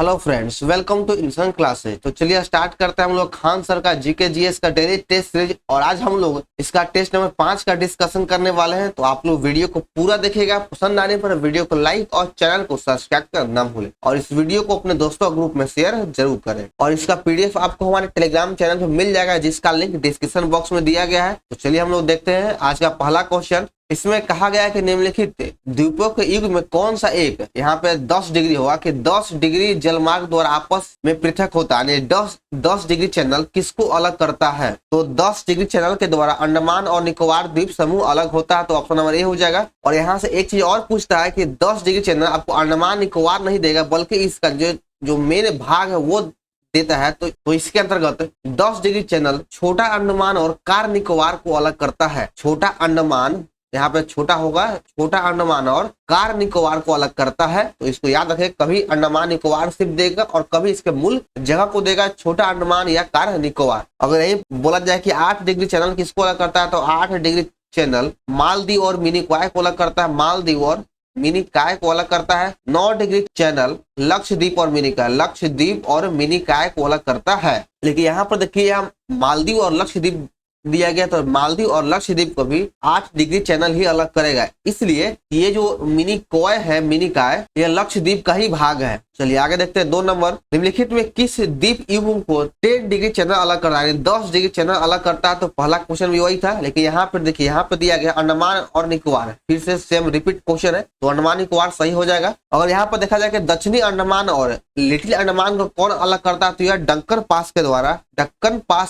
Hello friends, welcome to इंसान classes. तो चलिए स्टार्ट करते हैं हम लोग खान सर का जीके जीएस का डेली टेस्ट सीरीज। और आज हम लोग इसका टेस्ट नंबर 5 का डिस्कशन करने वाले हैं। तो आप लोग वीडियो को पूरा देखिएगा। पसंद आने पर वीडियो को लाइक और चैनल को सब्सक्राइब करना ना भूलें और इस वीडियो को अपने दोस्तों ग्रुप में शेयर जरूर करें। और इसका पीडीएफ आपको हमारे टेलीग्राम चैनल पर मिल जाएगा, जिसका लिंक डिस्क्रिप्शन बॉक्स में दिया गया है। तो चलिए हम लोग देखते हैं आज का पहला क्वेश्चन। इसमें कहा गया है कि निम्नलिखित द्वीपों के युग में कौन सा एक, यहाँ पे 10 डिग्री होगा कि 10 डिग्री जलमार्ग द्वारा आपस में पृथक होता है। 10 डिग्री चैनल किसको अलग करता है? तो 10 डिग्री चैनल के द्वारा अंडमान और निकोबार द्वीप समूह अलग होता है। तो ऑप्शन नंबर ए हो जाएगा। और यहाँ से एक चीज और पूछता है कि 10 डिग्री चैनल आपको अंडमान निकोबार नहीं देगा, बल्कि इसका जो मेन भाग है वो देता है। तो इसके अंतर्गत 10 डिग्री चैनल छोटा अंडमान और कार निकोबार को अलग करता है। छोटा अंडमान, यहाँ पे छोटा होगा, छोटा अंडमान और कार निकोबार को अलग करता है। तो इसको याद रखें, कभी अंडमान निकोबार सिर्फ देगा और कभी इसके मूल जगह को देगा छोटा अंडमान या कार निकोबार। अगर यही बोला जाए कि 8 डिग्री चैनल किसको अलग करता है, तो 8 डिग्री चैनल मालदीव और मिनिकॉय को अलग करता है। मालदीव और मिनिकॉय को अलग करता है। 9 डिग्री चैनल लक्षद्वीप और मिनिकॉय, लक्षद्वीप और मिनिकॉय को अलग करता है। लेकिन यहाँ पर देखिए, यहाँ मालदीव और लक्षद्वीप दिया गया, तो मालदीव और लक्षद्वीप को भी 8 डिग्री चैनल ही अलग करेगा। इसलिए ये जो मिनिकॉय है, मिनिकॉय, ये लक्षद्वीप का ही भाग है। चलिए आगे देखते हैं 2 नंबर। निम्नलिखित में किस द्वीप युग्म को 10 डिग्री चैनल अलग करता है, 10 डिग्री चैनल अलग करता है? तो पहला क्वेश्चन भी वही था, लेकिन यहाँ पर देखिए, यहाँ पे दिया गया अंडमान और निकोबार। फिर से सेम रिपीट क्वेश्चन है, तो अंडमान निकोबार सही हो जाएगा। अगर यहाँ पर देखा जाए कि दक्षिणी अंडमान और लिटिल अंडमान को कौन अलग करता है, तो यह डक्कन पास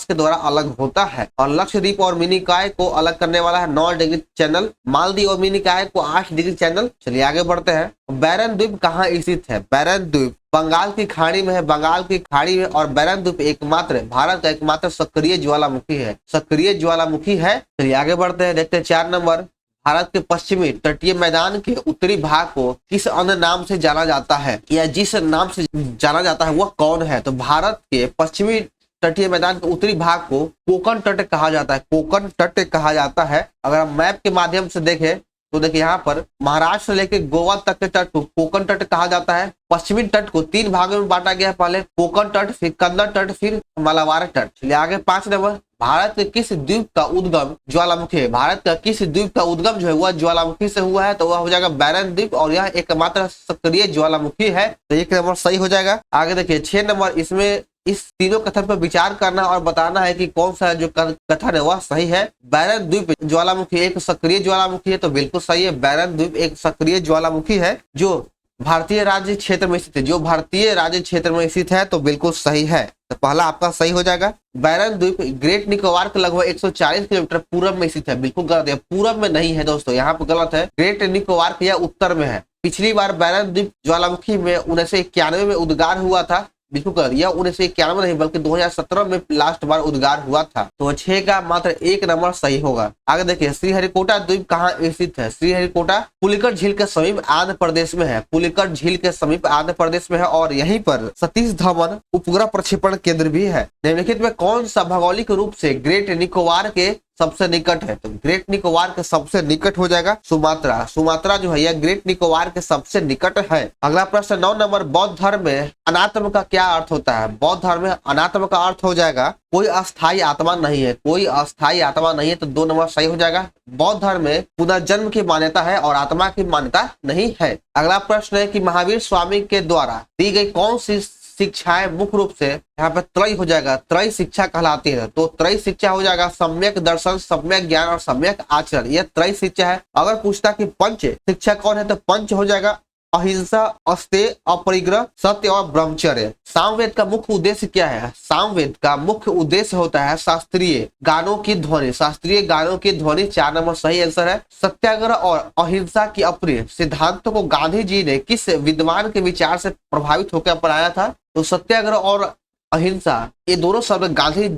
के द्वारा अलग होता है। और लक्षद्वीप और मिनिकॉय को अलग करने वाला है 9 डिग्री चैनल, मालदीव और मिनिकॉय को 8 डिग्री चैनल। चलिए आगे बढ़ते हैं। बैरन द्वीप कहाँ स्थित है? बैरन द्वीप बंगाल की खाड़ी में है, बंगाल की खाड़ी में। और बैरन द्वीप एकमात्र भारत का एकमात्र सक्रिय ज्वालामुखी है, सक्रिय ज्वालामुखी है। चलिए आगे बढ़ते हैं, देखते हैं 4 नंबर। भारत के पश्चिमी तटीय मैदान के उत्तरी भाग को किस अन्य नाम से जाना जाता है, या जिस नाम से जाना जाता है वह कौन है? तो भारत के पश्चिमी तटीय मैदान के उत्तरी भाग को कोकण तट कहा जाता है, कोकण तट कहा जाता है। अगर हम मैप के माध्यम से देखें तो देखिए, यहाँ पर महाराष्ट्र से लेकर गोवा तक के तट को कोकण तट कहा जाता है। पश्चिमी तट को 3 भागों में बांटा गया है, पहले कोकण तट, फिर कन्नड़ तट, फिर मालाबार तट। चलिए आगे 5 नंबर। भारत के किस द्वीप का उद्गम ज्वालामुखी है? भारत का किस द्वीप का उद्गम जो है वह ज्वालामुखी से हुआ है? तो वह हो जाएगा बैरन द्वीप, और यह एकमात्र सक्रिय ज्वालामुखी है। तो 1 नंबर सही हो जाएगा। आगे देखिए 6 नंबर। इसमें इस तीनों कथन पर विचार करना और बताना है कि कौन सा जो कथन है वह सही है। बैरन द्वीप ज्वालामुखी एक सक्रिय ज्वालामुखी है, तो बिल्कुल सही है। बैरन द्वीप एक सक्रिय ज्वालामुखी है जो भारतीय राज्य क्षेत्र में स्थित है, जो भारतीय राज्य क्षेत्र में स्थित है, तो बिल्कुल सही है। तो पहला आपका सही हो जाएगा। बैरन द्वीप ग्रेट निकोबार के लगभग 140 किलोमीटर पूरब में स्थित है। बिल्कुल गलत है, पूरब में नहीं है दोस्तों, यहाँ पर गलत है। ग्रेट निकोबार के उत्तर में है। पिछली बार बैरन द्वीप ज्वालामुखी में 1991 में उद्गार हुआ था। बिल्कुल कर दिया, 1991 नहीं बल्कि 2017 में लास्ट बार उद्गार हुआ था। तो 6 का मात्र 1 नंबर सही होगा। आगे देखिए, श्रीहरिकोटा द्वीप कहाँ स्थित है? श्रीहरिकोटा पुलिकट झील के समीप आंध्र प्रदेश में है, पुलिकट झील के समीप आंध्र प्रदेश में है। और यहीं पर सतीश धवन उपग्रह प्रक्षेपण केंद्र भी है। निम्नलिखित में कौन सा भौगोलिक रूप से ग्रेट निकोबार के सबसे निकट है? तो ग्रेट निकोबार के सबसे निकट हो जाएगा सुमात्रा। सुमात्रा जो है यह ग्रेट निकोबार के सबसे निकट है। अगला प्रश्न 9 नंबर। बौद्ध धर्म में अनात्म का क्या अर्थ होता है? बौद्ध धर्म में अनात्म का अर्थ हो जाएगा कोई अस्थायी आत्मा नहीं है, कोई अस्थायी आत्मा नहीं है। तो 2 नंबर सही हो जाएगा। बौद्ध धर्म में पुनर्जन्म की मान्यता है और आत्मा की मान्यता नहीं है। अगला प्रश्न है कि महावीर स्वामी के द्वारा दी गई कौन सी शिक्षाएं मुख्य रूप से, यहाँ पे त्रय हो जाएगा, त्रय शिक्षा कहलाती है। तो त्रय शिक्षा हो जाएगा सम्यक दर्शन, सम्यक ज्ञान और सम्यक आचरण, यह त्रय शिक्षा है। अगर पूछता कि पंच शिक्षा कौन है, तो पंच हो जाएगा अहिंसा, अस्तेय, अपरिग्रह, सत्य और ब्रह्मचर्य। सामवेद का मुख्य उद्देश्य क्या है? सामवेद का मुख्य उद्देश्य होता है शास्त्रीय गानों की ध्वनि, शास्त्रीय गानों की ध्वनि। 4 नंबर सही आंसर है। सत्याग्रह और अहिंसा की अप्रिय सिद्धांतों को गांधी जी ने किस विद्वान के विचार से प्रभावित होकर अपनाया था? तो सत्याग्रह और अहिंसा ये दोनों शब्द गांधी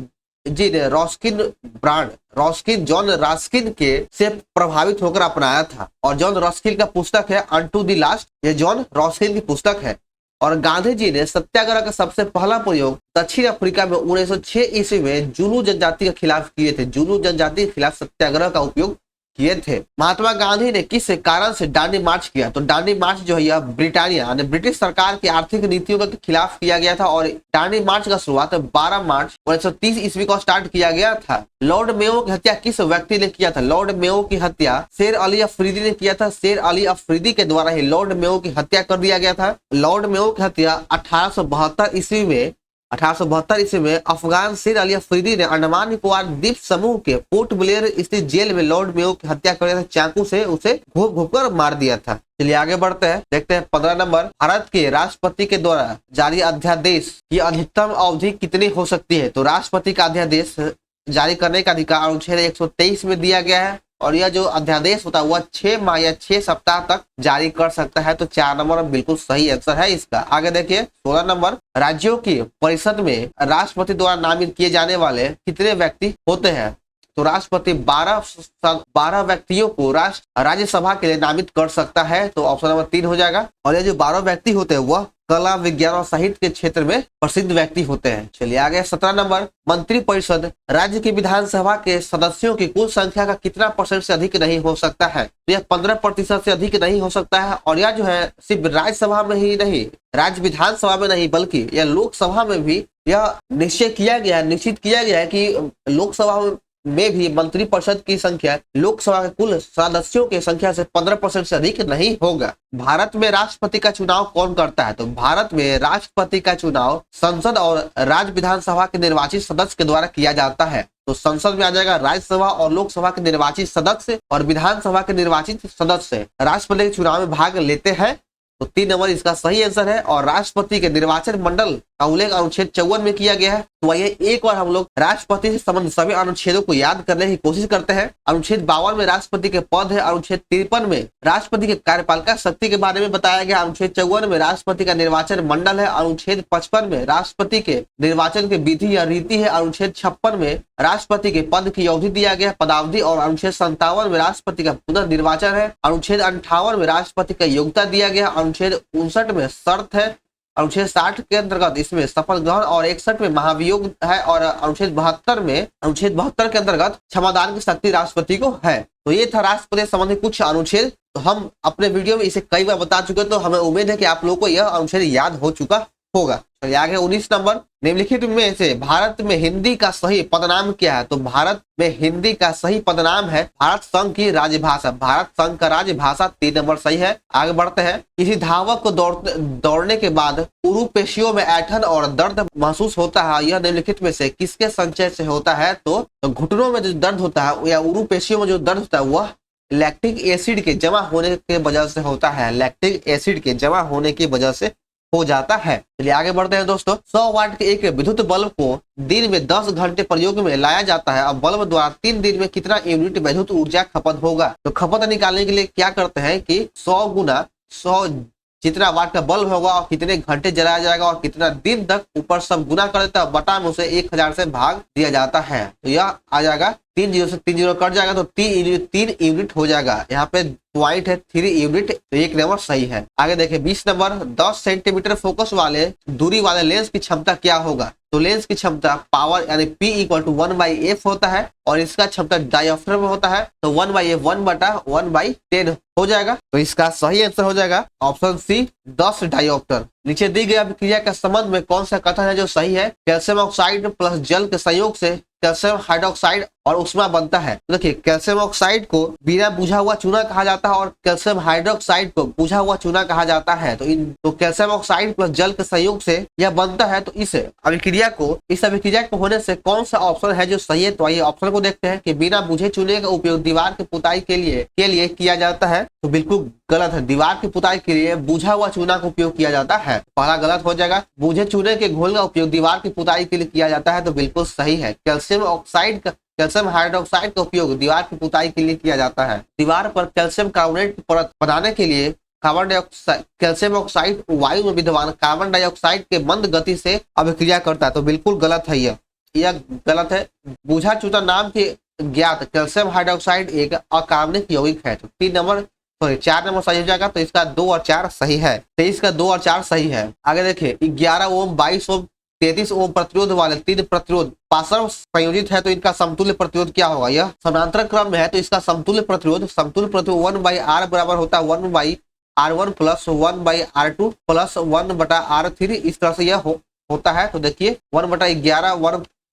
जी ने जॉन रस्किन के से प्रभावित होकर अपनाया था। और जॉन रस्किन का पुस्तक है अनटू द लास्ट, ये जॉन रस्किन की पुस्तक है। और गांधी जी ने सत्याग्रह का सबसे पहला प्रयोग दक्षिण अफ्रीका में 1906 ईस्वी में जुलू जनजाति के खिलाफ किए थे। जुलू जनजाति के खिलाफ सत्याग्रह का उपयोग किए थे। महात्मा गांधी ने किस कारण से दांडी मार्च किया? तो दांडी मार्च जो है यह ब्रिटानिया यानी ब्रिटिश सरकार की आर्थिक नीतियों के खिलाफ किया गया था और दांडी मार्च का शुरुआत 12 मार्च 1930 ईस्वी को स्टार्ट किया गया था। लॉर्ड मेयो की हत्या किस व्यक्ति ने किया था? लॉर्ड मेयो की हत्या शेर अली अफरीदी ने किया था। शेर अली अफरीदी के द्वारा ही लॉर्ड मेयो की हत्या कर दिया गया था। लॉर्ड मेयो की हत्या 1872 ईस्वी में अफगान शेर अली अफरीदी ने अंडमान निकोबार द्वीप समूह के पोर्ट ब्लेयर स्थित जेल में लॉर्ड मेयो की हत्या कर दिया था। चाकू से उसे घोप घोप कर मार दिया था। चलिए आगे बढ़ते हैं, देखते हैं 15 नंबर। भारत के राष्ट्रपति के द्वारा जारी अध्यादेश की अधिकतम अवधि कितनी हो सकती है? तो राष्ट्रपति का अध्यादेश जारी करने का अधिकार अनुच्छेद 123 में दिया गया है और यह जो अध्यादेश होता है वह 6 माह या 6 सप्ताह तक जारी कर सकता है। तो 4 नंबर बिल्कुल सही आंसर है इसका। आगे देखिए 16 नंबर। राज्यों की परिषद में राष्ट्रपति द्वारा नामित किए जाने वाले कितने व्यक्ति होते हैं? तो राष्ट्रपति 12 व्यक्तियों को राज्यसभा के लिए नामित कर सकता है। तो ऑप्शन नंबर 3 हो जाएगा। और ये जो 12 व्यक्ति होते हैं वह कला, विज्ञान और साहित्य के क्षेत्र में प्रसिद्ध व्यक्ति होते हैं। चलिए आगे 17 नंबर। मंत्रिपरिषद राज्य की विधानसभा के सदस्यों की कुल संख्या का कितना % से अधिक नहीं हो सकता है? तो यह 15% से अधिक नहीं हो सकता है। और यह जो है सिर्फ राज्यसभा में ही नहीं, राज्य विधानसभा में नहीं, बल्कि यह लोकसभा में भी यह निश्चित किया गया है कि लोकसभा में भी मंत्रिपरिषद की संख्या लोकसभा के कुल सदस्यों की संख्या से 15% से अधिक नहीं होगा। भारत में राष्ट्रपति का चुनाव कौन करता है? तो भारत में राष्ट्रपति का चुनाव संसद और राज्य विधानसभा के निर्वाचित सदस्य के द्वारा किया जाता है। तो संसद में आ जाएगा राज्यसभा और लोकसभा के निर्वाचित सदस्य और विधानसभा के निर्वाचित सदस्य राष्ट्रपति के चुनाव में भाग लेते हैं। तो 3 नंबर इसका सही आंसर है। और राष्ट्रपति के निर्वाचन मंडल का उल्लेख अनुच्छेद 54 में किया गया है। तो आइए एक बार हम लोग राष्ट्रपति से संबंधित सभी अनुच्छेदों को याद करने की कोशिश करते हैं। अनुच्छेद 52 में राष्ट्रपति के पद है। अनुच्छेद 53 में राष्ट्रपति के कार्यपालिका शक्ति के बारे में बताया गया। अनुच्छेद 54 में राष्ट्रपति का निर्वाचन मंडल है। अनुच्छेद 55 में राष्ट्रपति के निर्वाचन की विधि या रीति है। अनुच्छेद 56 में राष्ट्रपति के पद की अवधि दिया गया पदावधि। और अनुच्छेद 57 में राष्ट्रपति का पुनर्निर्वाचन है। अनुच्छेद 58 में राष्ट्रपति का योग्यता दिया गया। अनुच्छेद 59 में शर्त है। अनुच्छेद 60 के अंतर्गत इसमें शपथ ग्रहण और 61 में महाभियोग है। और अनुच्छेद 72 के अंतर्गत क्षमादान की शक्ति राष्ट्रपति को है। तो ये था राष्ट्रपति से संबंधित कुछ अनुच्छेद। तो हम अपने वीडियो में इसे कई बार बता चुके, तो हमें उम्मीद है कि आप लोगों को यह अनुच्छेद याद हो चुका होगा। चलिए आगे 19 नंबर। निम्नलिखित में से भारत में हिंदी का सही पदनाम क्या है? तो भारत में हिंदी का सही पदनाम है भारत संघ की राजभाषा। भारत संघ का राजभाषा 3 नंबर सही है। आगे बढ़ते हैं। किसी धावक को दौड़ने के बाद उरु पेशियों में ऐंठन और दर्द महसूस होता है, यह निम्नलिखित में से किसके संचय से होता है? तो घुटनों में जो दर्द होता है या उरु पेशियों में जो दर्द होता है वह लैक्टिक एसिड के जमा होने की वजह से होता है। लैक्टिक एसिड के जमा होने की वजह से हो जाता है। चलिए आगे बढ़ते हैं दोस्तों। 100 वाट के एक विद्युत बल्ब को दिन में 10 घंटे प्रयोग में लाया जाता है। अब बल्ब द्वारा 3 दिन में कितना यूनिट विद्युत ऊर्जा खपत होगा? तो खपत निकालने के लिए क्या करते हैं कि 100 गुना 100 जितना वाट का बल्ब होगा और कितने घंटे जलाया जाएगा और कितना दिन तक ऊपर सब गुना कर देता है, बटा में उसे 1000 से भाग दिया जाता है। तो यह आ जाएगा 3 0 से 3 0 कट जाएगा तो 3 यूनिट हो जाएगा। यहाँ पे पॉइंट है 3 यूनिट। तो 1 नंबर सही है। आगे देखिए 20 नंबर। 10 सेंटीमीटर फोकस वाले दूरी वाले लेंस की क्षमता क्या होगा? तो लेंस की क्षमता पावर यानी P = 1/f होता है और इसका क्षमता डायोफ्राम में होता है। तो 1/f 1/1/10 हो जाएगा। तो इसका सही आंसर हो जाएगा ऑप्शन सी 10 डायोप्टर। नीचे दी गई अभिक्रिया के संबंध में कौन सा कथन है जो सही है? कैल्शियम ऑक्साइड प्लस जल के संयोग से कैल्शियम हाइड्रोक्साइड और उष्मा बनता है। तो देखिए कैल्शियम ऑक्साइड को बिना बुझा हुआ चूना कहा जाता है और कैल्शियम हाइड्रोक्साइड को बुझा हुआ चूना कहा जाता है। तो कैल्शियम ऑक्साइड प्लस जल के संयोग से यह बनता है। तो इस अभिक्रिया को होने से कौन सा ऑप्शन है जो सही है? तो आइए ऑप्शन को देखते हैं कि बिना बुझे चूने का उपयोग दीवार की पुताई के लिए किया जाता है। तो बिल्कुल गलत है। दीवार की पुताई के लिए बुझा हुआ चूना का उपयोग किया जाता है। पहला गलत हो जाएगा। बुझे चूने के घोल का उपयोग दीवार की पुताई के लिए किया जाता है। तो बिल्कुल सही है। कैल्शियम हाइड्रोक्साइड का उपयोग दीवार की पुताई के लिए किया जाता है। दीवार पर कैल्शियम कार्बोनेट परत बनाने के लिए कैल्शियम ऑक्साइड वायु में विद्यमान कार्बन डाइऑक्साइड के मंद गति से अभिक्रिया करता है। तो बिल्कुल गलत है। यह गलत है। बुझा चूना नाम के ज्ञात कैल्शियम हाइड्रोक्साइड एक अकार्बनिक यौगिक है। तो 4 नंबर सही हो जाएगा। तो इसका 2 और 4 सही है। 23 का 2 और 4 सही है। आगे देखिए 11 ओम 22 ओम 33 ओम प्रतिरोध वाले 3 प्रतिरोध पार्श्व संयोजित है तो इनका समतुल्य प्रतिरोध क्या होगा। यह समानांतर क्रम में है तो इसका समतुल्य प्रतिरोध 1/r बराबर होता है 1/r1 plus 1/r2 plus 1/r3। इस तरह से यह होता है। तो देखिए 1/11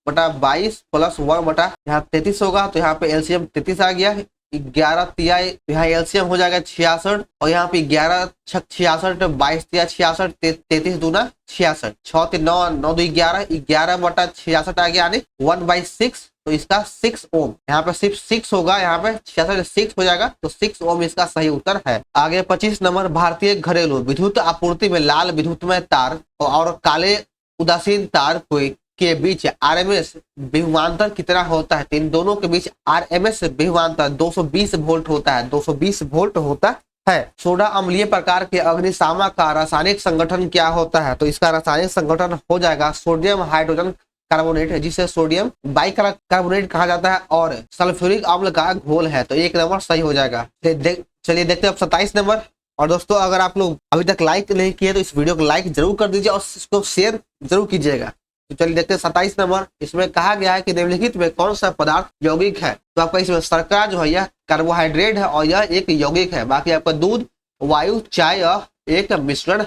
1/22 प्लस 1/33 होगा। तो यहाँ पे एलसीएम 33 आ गया। 11 तिया यहाँ एलसीएम हो जाएगा 66 और यहाँ पे 11 छक 66 22 तिया 66 33 दूना 66 6 3 9 9 2 11 11/66 आ गया यानी 1/6। तो इसका 6 ओम यहाँ पे सिर्फ 6 होगा। यहाँ पे 66 6 हो जाएगा तो 6 ओम इसका सही उत्तर है। आगे 25 नंबर भारतीय घरेलू विद्युत आपूर्ति में लाल विद्युतमय तार और काले उदासीन तार के बीच आरएमएस विभवांतर कितना होता है। तो इन दोनों के बीच आरएमएस विभवांतर 220 वोल्ट होता है 220 वोल्ट होता है। सोडा अम्लीय प्रकार के अग्निशामक का रासायनिक संगठन क्या होता है। तो इसका रासायनिक संगठन हो जाएगा सोडियम हाइड्रोजन कार्बोनेट जिसे सोडियम बाइकार्बोनेट कहा जाता है और सल्फ्यूरिक अम्ल का घोल है। तो 1 नंबर सही हो जाएगा। चलिए देखते हैं अब 27 नंबर। और दोस्तों अगर आप लोग अभी तक लाइक नहीं किए तो इस वीडियो को लाइक जरूर कर दीजिए और इसको शेयर जरूर कीजिएगा। तो चलिए देखते हैं 27 नंबर। इसमें कहा गया है कि निम्नलिखित में कौन सा पदार्थ यौगिक है। तो आपका इसमें शर्करा जो है यह कार्बोहाइड्रेट है और यह एक यौगिक है। बाकी आपका दूध वायु चाय एक मिश्रण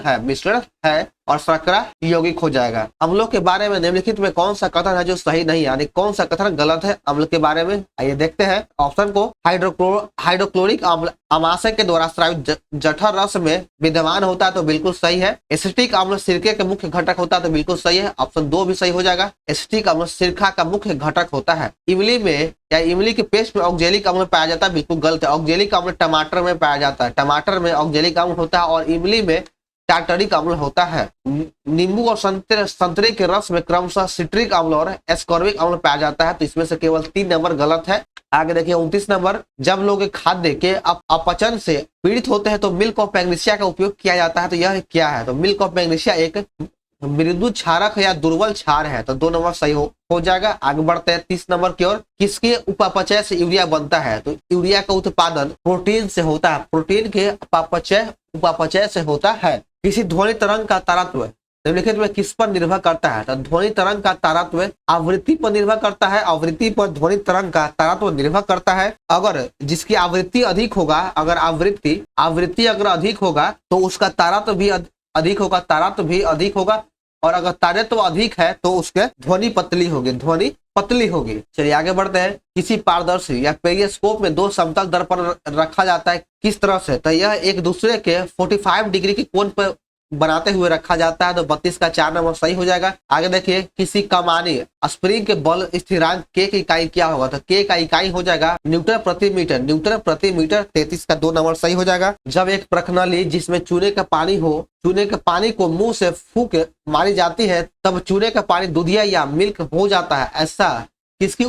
है और शर्करा यौगिक हो जाएगा। अम्लों के बारे में निम्नलिखित में कौन सा कथन है जो सही नहीं यानी कौन सा कथन गलत है अम्ल के बारे में। आइए देखते हैं ऑप्शन को। हाइड्रोक्लोरिक अम्ल अमाशय के द्वारा स्रावित जठर रस में विद्यमान होता है तो बिल्कुल सही है। एसिटिक अम्ल सिरके के मुख्य घटक होता है तो बिल्कुल सही है। ऑप्शन 2 भी सही हो जाएगा। एसिटिक अम्ल सिरका का मुख्य घटक होता है। इमली में या इमली के पेस्ट में ऑक्जेलिक अम्ल पाया जाता है बिल्कुल गलत है। ऑक्जेलिक अम्ल टमाटर में पाया जाता है। टमाटर में ऑक्जेलिक अम्ल होता है और इमली में टार्टरिक अम्ल होता है। नींबू और संतरे के रस में क्रमशः सिट्रिक अम्ल और एस्कॉर्बिक अम्ल पाया जाता है। तो इसमें से केवल 3 नंबर गलत है। आगे देखिए 29 नंबर। जब लोग खाद्य के अपचन से पीड़ित होते हैं तो मिल्क ऑफ मैग्नीशिया का उपयोग किया जाता है। तो यह क्या है। तो मिल्क ऑफ मैग्नीशिया एक मृदु क्षारक है या दुर्बल क्षार है। तो 2 नंबर सही हो जाएगा। आगे बढ़ते हैं 30 नंबर की ओर। किसके उपापचय से यूरिया बनता है। तो यूरिया का उत्पादन प्रोटीन से होता है। प्रोटीन के उपापचय से होता है। किसी ध्वनि तरंग का तारत्व निम्नलिखित में किस पर निर्भर करता है। तो ध्वनि तरंग का तारत्व आवृत्ति पर निर्भर करता है। आवृत्ति पर ध्वनि तरंग का तारत्व निर्भर करता है। अगर जिसकी आवृत्ति अधिक होगा अगर आवृत्ति अगर अधिक होगा तो उसका तारत्व भी अधिक होगा और अगर तारत्व अधिक है तो उसके ध्वनि पतली होगी। चलिए आगे बढ़ते हैं। किसी पारदर्शी या पेरिस्कोप में 2 समतल दर्पण रखा जाता है किस तरह से। तो यह एक दूसरे के 45 डिग्री के कोण पर बनाते हुए रखा जाता है। तो 32 का 4 नंबर सही हो जाएगा। आगे देखिए किसी कमानी स्प्रिंग के बल स्थिरांक के की इकाई क्या होगा। तो के का इकाई हो जाएगा न्यूटन प्रति मीटर। 33 का 2 नंबर सही हो जाएगा। जब एक प्रखनली जिसमें चूने का पानी को मुंह से फूंक मारी जाती है तब चूने का पानी दूधिया या मिल्क हो जाता है। ऐसा किसकी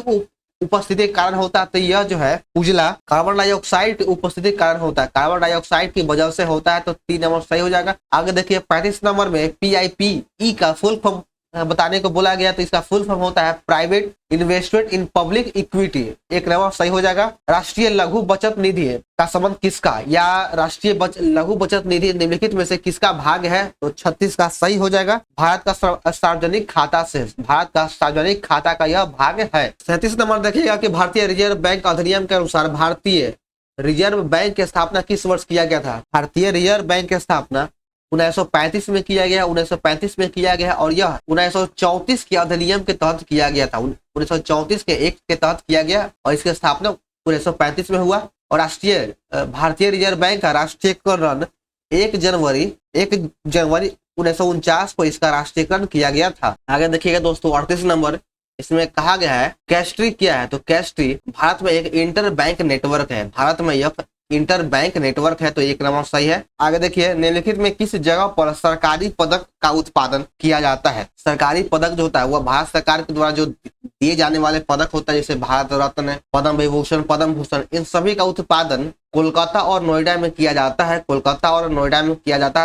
उपस्थिति के कारण होता है। तो यह जो है उजला कार्बन डाइऑक्साइड की उपस्थिति के कारण होता है। कार्बन डाइऑक्साइड की वजह से होता है। तो 3 नंबर सही हो जाएगा। आगे देखिए 35 नंबर में PIPE का फुल फॉर्म बताने को बोला गया। तो इसका फुल फॉर्म होता है private investment in public equity. 1 number सही हो जाएगा। राष्ट्रीय लघु बचत निधि का संबंध किसका या राष्ट्रीय लघु बचत निधि निम्नलिखित में से किसका भाग है। तो 36 का सही हो जाएगा। भारत का सार्वजनिक खाता का यह भाग है। 37 नंबर देखिएगा कि भारतीय रिजर्व बैंक अधिनियम के अनुसार भारतीय रिजर्व बैंक की स्थापना किस वर्ष किया गया था। भारतीय रिजर्व बैंक की स्थापना 1935 में किया गया और यह 1934 के अधिनियम के तहत किया गया था। 1934 के एक्ट के तहत किया गया और इसकी स्थापना 1935 में हुआ। और भारतीय रिजर्व बैंक का राष्ट्रीयकरण 1 जनवरी 1949 को इसका राष्ट्रीयकरण किया गया था। आगे देखिएगा दोस्तों 38 नंबर। इसमें कहा गया है कैस्ट्री क्या है। तो कैस्ट्री भारत में एक इंटर बैंक नेटवर्क है। इंटर बैंक नेटवर्क है। तो 1 नंबर सही है। आगे देखिए निम्नलिखित में किस जगह पर सरकारी पदक का उत्पादन किया जाता है। सरकारी पदक जो होता है वह भारत सरकार के द्वारा जो दिए जाने वाले पदक होता है जैसे भारत रत्न पद्म विभूषण पद्म भूषण इन सभी का उत्पादन कोलकाता और नोएडा में किया जाता है।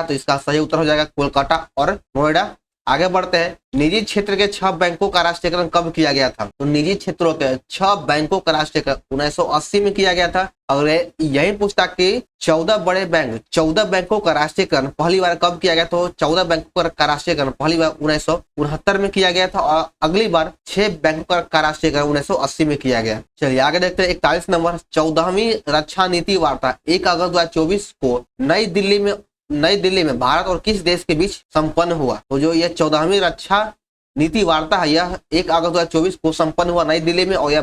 तो इसका सही उत्तर हो जाएगा कोलकाता और नोएडा। आगे बढ़ते हैं। निजी क्षेत्र के 6 बैंकों का राष्ट्रीयकरण कब किया गया था? तो निजी क्षेत्रों के 6 बैंकों का राष्ट्रीयकरण 1980 में किया गया था। और यही पूछता कि 14 बड़े बैंक, 14 बैंकों का राष्ट्रीयकरण पहली बार कब किया गया? तो 14 बैंकों का राष्ट्रीयकरण पहली बार 1969 में किया गया था और अगली बार 6 बैंकों का राष्ट्रीयकरण 1980 में किया गया। चलिए आगे देखते हैं 41 नंबर। 14वीं रक्षा नीति वार्ता 1 अगस्त 2024 को नई दिल्ली में भारत और किस देश के बीच संपन्न हुआ? तो जो यह 14वीं रक्षा नीति वार्ता है यह 1 अगस्त 2024 को संपन्न हुआ नई दिल्ली में, और यह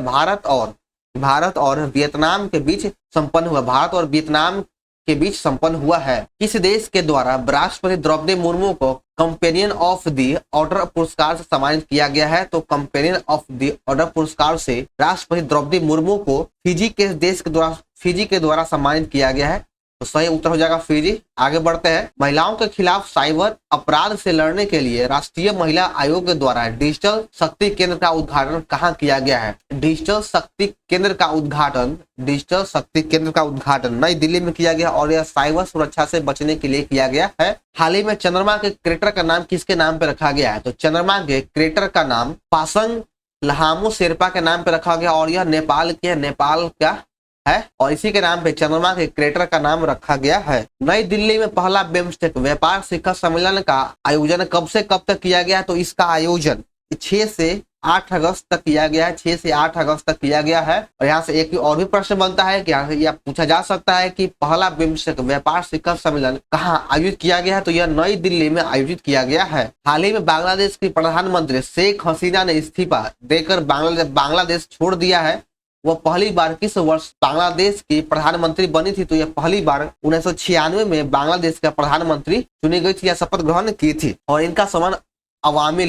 भारत और वियतनाम के बीच संपन्न हुआ। भारत और वियतनाम के बीच संपन्न हुआ है। किस देश के द्वारा राष्ट्रपति द्रौपदी मुर्मू को कंपेनियन ऑफ द ऑर्डर पुरस्कार से सम्मानित किया गया है? तो कंपेनियन ऑफ द ऑर्डर पुरस्कार से राष्ट्रपति द्रौपदी मुर्मू को फिजी के द्वारा सम्मानित किया गया है। तो सही उत्तर हो जाएगा फिजी। आगे बढ़ते हैं। महिलाओं के खिलाफ साइबर अपराध से लड़ने के लिए राष्ट्रीय महिला आयोग के द्वारा डिजिटल शक्ति केंद्र का उद्घाटन कहाँ किया गया है? डिजिटल शक्ति केंद्र का उद्घाटन नई दिल्ली में किया गया और यह साइबर सुरक्षा से बचने के लिए किया गया है। हाल ही में चंद्रमा के क्रेटर का नाम किसके नाम पे रखा गया है? तो चंद्रमा के क्रेटर का नाम पासंग लहामू शेरपा के नाम पे रखा गया और यह नेपाल का है और इसी के नाम पे चंद्रमा के क्रेटर का नाम रखा गया है। नई दिल्ली में पहला बिम्स्टेक व्यापार शिखर सम्मेलन का आयोजन कब से कब तक किया गया? तो इसका आयोजन 6 से 8 अगस्त तक किया गया है। 6 से 8 अगस्त तक किया गया है। और यहाँ से एक और भी प्रश्न बनता है कि यह पूछा जा सकता है कि पहला बिम्स्टेक व्यापार शिखर सम्मेलन कहाँ आयोजित किया गया है? तो यह नई दिल्ली में आयोजित किया गया है। हाल ही में बांग्लादेश की प्रधानमंत्री शेख हसीना ने इस्तीफा देकर बांग्लादेश छोड़ दिया है। वह पहली बार किस वर्ष बांग्लादेश की प्रधानमंत्री बनी थी? तो यह पहली बार 1996 में बांग्लादेश का प्रधानमंत्री चुनी गई थी या शपथ ग्रहण की थी। और इनका संबंध अवामी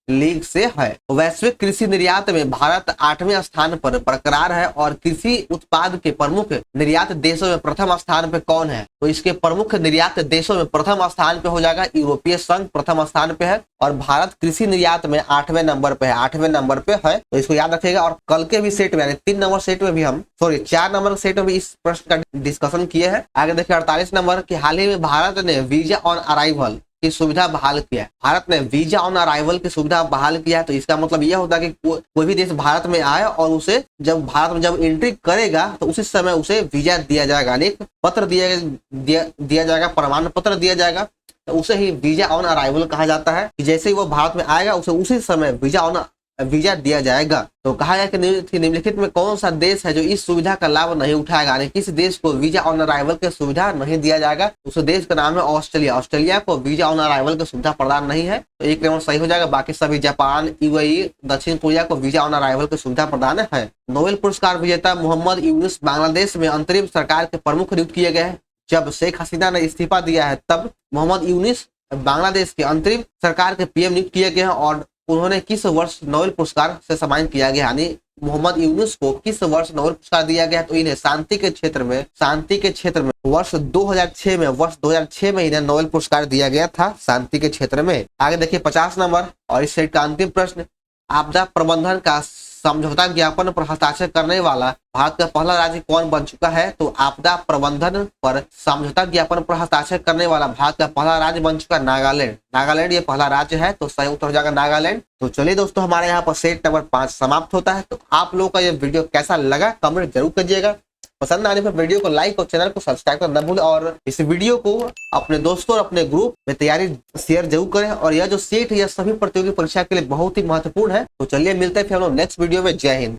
लीग से है। वैश्विक कृषि निर्यात में भारत 8वें स्थान पर बरकरार है और कृषि उत्पाद के प्रमुख निर्यात देशों में प्रथम स्थान पे कौन है? तो इसके प्रमुख निर्यात देशों में प्रथम स्थान पे हो जाएगा यूरोपीय संघ प्रथम स्थान पे है और भारत कृषि निर्यात में 8वें नंबर पे है। 8वें नंबर पे है, तो इसको याद रखिएगा। और कल के भी सेट में 3 नंबर सेट में भी 4 नंबर सेट में भी इस प्रश्न का डिस्कशन किए हैं। आगे देखिए 48 नंबर की हाल ही में भारत ने वीजा ऑन अराइवल की सुविधा बहाल किया है। भारत ने वीजा ऑन अराइवल की सुविधा बहाल किया है। तो इसका मतलब यह होता है कि कोई भी देश भारत में आए और उसे भारत में जब एंट्री करेगा तो उसी समय उसे वीजा दिया जाएगा, एक पत्र दिया जाएगा, प्रमाण पत्र दिया जाएगा। तो उसे ही वीजा ऑन अराइवल कहा जाता है कि जैसे ही वो भारत में आएगा उसे उसी समय वीजा दिया जाएगा। तो कहा गया कि निम्नलिखित में कौन सा देश है जो इस सुविधा का लाभ नहीं उठाएगा, यानी किस देश को वीजा ऑन अराइवल की सुविधा नहीं दिया जाएगा? उस देश का नाम है ऑस्ट्रेलिया। ऑस्ट्रेलिया को वीजा ऑन अराइवल की सुविधा प्रदान नहीं है। तो 1 नंबर सही हो जाएगा। बाकी सभी जापान, यूएई, दक्षिण कोरिया को वीजा ऑन अराइवल की सुविधा प्रदान है। नोबेल पुरस्कार विजेता मोहम्मद यूनुस बांग्लादेश में अंतरिम सरकार के प्रमुख नियुक्त किए गए हैं। जब शेख हसीना ने इस्तीफा दिया है तब मोहम्मद यूनुस बांग्लादेश के अंतरिम सरकार के पीएम नियुक्त किए गए हैं। और उन्होंने किस वर्ष नोबेल पुरस्कार से सम्मानित किया गया, यानी मोहम्मद यूनुस को किस वर्ष नोबेल पुरस्कार दिया गया? तो इन्हें शांति के क्षेत्र में वर्ष 2006 में इन्हें नोबेल पुरस्कार दिया गया था शांति के क्षेत्र में। आगे देखिए 50 नंबर और इस सेट का अंतिम प्रश्न। आपदा प्रबंधन का समझौता ज्ञापन पर हस्ताक्षर करने वाला भारत का पहला राज्य कौन बन चुका है? तो आपदा प्रबंधन पर समझौता ज्ञापन पर हस्ताक्षर करने वाला भारत का पहला राज्य बन चुका है नागालैंड ये पहला राज्य है। तो सही उत्तर हो जाएगा नागालैंड। तो चलिए दोस्तों, हमारे यहाँ पर सेट नंबर 5 समाप्त होता है। तो आप लोगों का ये वीडियो कैसा लगा कमेंट जरूर करिएगा। पसंद आने पर वीडियो को लाइक और चैनल को सब्सक्राइब करना न भूलें और इस वीडियो को अपने दोस्तों और अपने ग्रुप में तैयारी शेयर जरूर करें। और यह जो सेट है यह सभी प्रतियोगी परीक्षा के लिए बहुत ही महत्वपूर्ण है। तो चलिए मिलते हैं फिर हम लोग नेक्स्ट वीडियो में। जय हिंद।